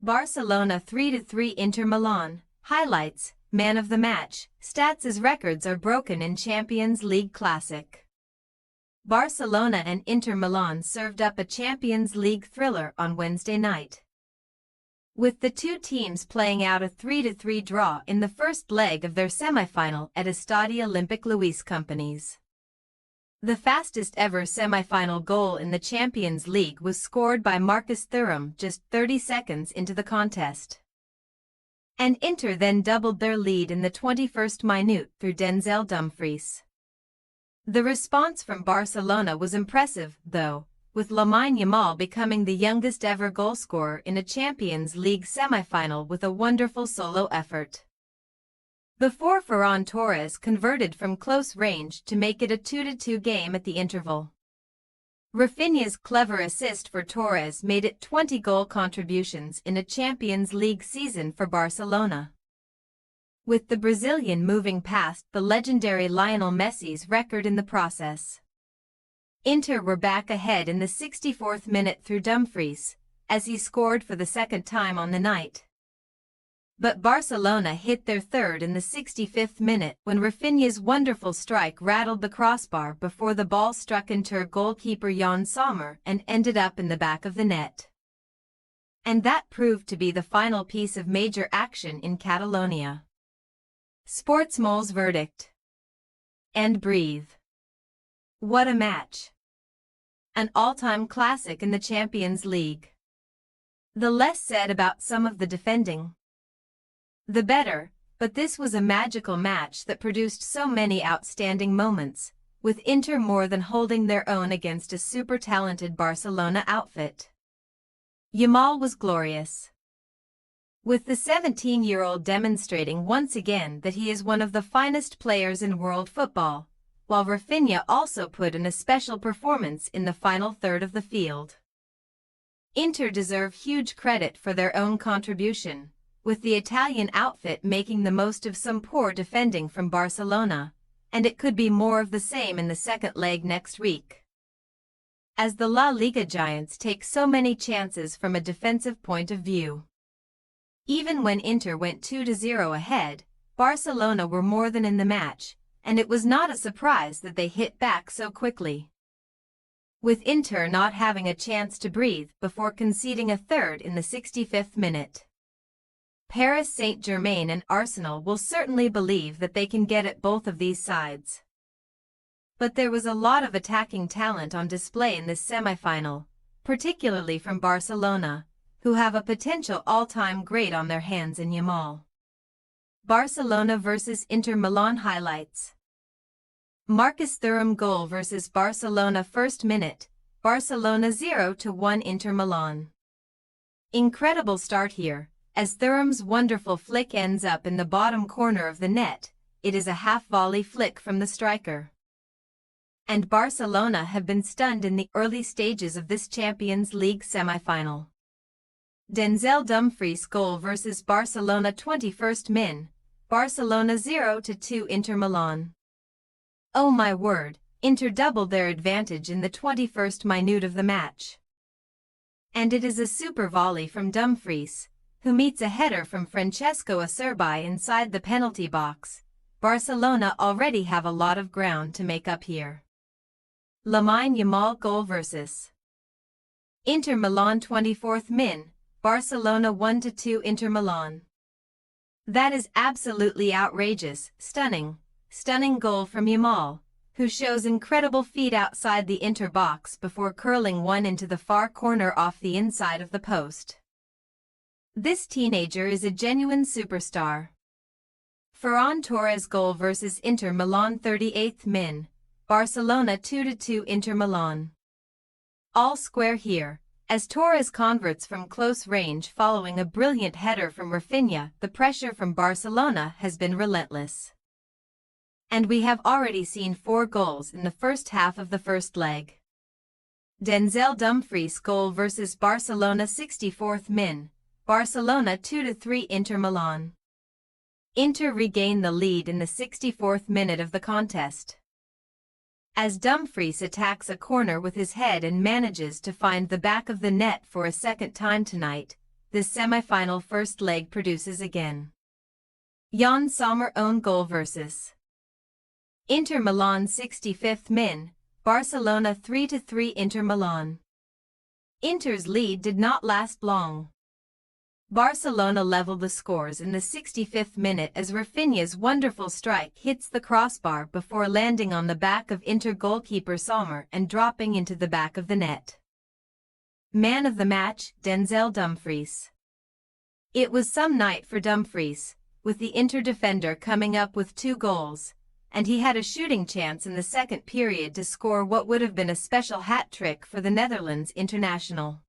Barcelona 3-3 Inter Milan. Highlights, man of the match, stats as records are broken in Champions League Classic. Barcelona and Inter Milan served up a Champions League thriller on Wednesday night, with the two teams playing out a 3-3 draw in the first leg of their semi-final at Estadio Olímpic Luis Companys. The fastest ever semi-final goal in the Champions League was scored by Marcus Thuram just 30 seconds into the contest, and Inter then doubled their lead in the 21st minute through Denzel Dumfries. The response from Barcelona was impressive, though, with Lamine Yamal becoming the youngest ever goalscorer in a Champions League semi-final with a wonderful solo effort, before Ferran Torres converted from close range to make it a 2-2 game at the interval. Rafinha's clever assist for Torres made it 20 goal contributions in a Champions League season for Barcelona, with the Brazilian moving past the legendary Lionel Messi's record in the process. Inter were back ahead in the 64th minute through Dumfries, as he scored for the second time on the night. But Barcelona hit their third in the 65th minute when Rafinha's wonderful strike rattled the crossbar before the ball struck Inter goalkeeper Jan Sommer and ended up in the back of the net. And that proved to be the final piece of major action in Catalonia. Sportsmol's verdict. And breathe. What a match! An all-time classic in the Champions League. The less said about some of the defending, the better, but this was a magical match that produced so many outstanding moments, with Inter more than holding their own against a super-talented Barcelona outfit. Yamal was glorious, with the 17-year-old demonstrating once again that he is one of the finest players in world football, while Rafinha also put in a special performance in the final third of the field. Inter deserve huge credit for their own contribution, with the Italian outfit making the most of some poor defending from Barcelona, and it could be more of the same in the second leg next week, as the La Liga giants take so many chances from a defensive point of view. Even when Inter went 2-0 ahead, Barcelona were more than in the match, and it was not a surprise that they hit back so quickly, with Inter not having a chance to breathe before conceding a third in the 65th minute. Paris Saint-Germain and Arsenal will certainly believe that they can get at both of these sides. But there was a lot of attacking talent on display in this semi-final, particularly from Barcelona, who have a potential all-time great on their hands in Yamal. Barcelona vs Inter Milan highlights. Marcus Thuram goal versus Barcelona first minute, Barcelona 0-1 Inter Milan. Incredible start here, as Thuram's wonderful flick ends up in the bottom corner of the net. It is a half-volley flick from the striker, and Barcelona have been stunned in the early stages of this Champions League semi-final. Denzel Dumfries goal versus Barcelona 21st min, Barcelona 0-2 Inter Milan. Oh my word, Inter doubled their advantage in the 21st minute of the match. And it is a super volley from Dumfries, who meets a header from Francesco Acerbi inside the penalty box. Barcelona already have a lot of ground to make up here. Lamine Yamal goal versus Inter Milan 24th min, Barcelona 1-2 Inter Milan. That is absolutely outrageous, stunning goal from Yamal, who shows incredible feet outside the Inter box before curling one into the far corner off the inside of the post. This teenager is a genuine superstar. Ferran Torres goal versus Inter Milan 38th min, Barcelona 2-2 Inter Milan. All square here, as Torres converts from close range following a brilliant header from Rafinha. The pressure from Barcelona has been relentless, and we have already seen 4 goals in the first half of the first leg. Denzel Dumfries goal versus Barcelona 64th min, Barcelona 2-3 Inter Milan. Inter regain the lead in the 64th minute of the contest, as Dumfries attacks a corner with his head and manages to find the back of the net for a second time tonight. this semi-final first leg produces again. Jan Sommer own goal versus Inter Milan 65th min, Barcelona 3-3 Inter Milan. Inter's lead did not last long. Barcelona leveled the scores in the 65th minute as Rafinha's wonderful strike hits the crossbar before landing on the back of Inter goalkeeper Sommer and dropping into the back of the net. Man of the match, Denzel Dumfries. It was some night for Dumfries, with the Inter defender coming up with 2 goals, and he had a shooting chance in the second period to score what would have been a special hat-trick for the Netherlands international.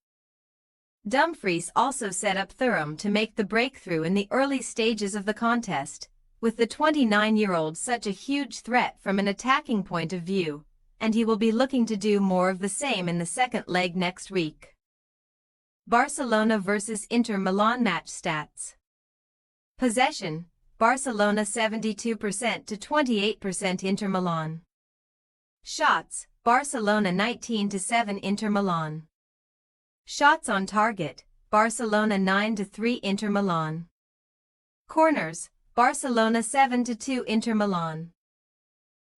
Dumfries also set up Thuram to make the breakthrough in the early stages of the contest, with the 29-year-old such a huge threat from an attacking point of view, and he will be looking to do more of the same in the second leg next week. Barcelona vs Inter Milan match stats. Possession, Barcelona 72% to 28% Inter Milan. Shots, Barcelona 19-7 Inter Milan. Shots on target, Barcelona 9-3 Inter Milan. Corners, Barcelona 7-2 Inter Milan.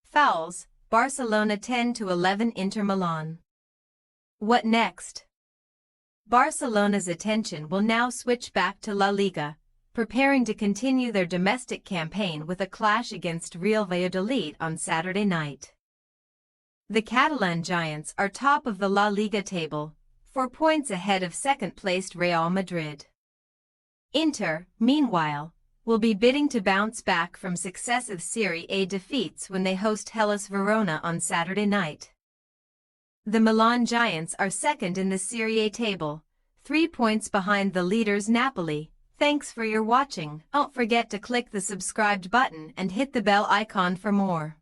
Fouls, Barcelona 10-11 Inter Milan. What next? Barcelona's attention will now switch back to La Liga, preparing to continue their domestic campaign with a clash against Real Valladolid on Saturday night. The Catalan Giants are top of the La Liga table, 4 points ahead of second-placed Real Madrid. Inter, meanwhile, will be bidding to bounce back from successive Serie A defeats when they host Hellas Verona on Saturday night. The Milan Giants are second in the Serie A table, 3 points behind the leaders Napoli. Thanks for your watching. Don't forget to click the subscribed button and hit the bell icon for more.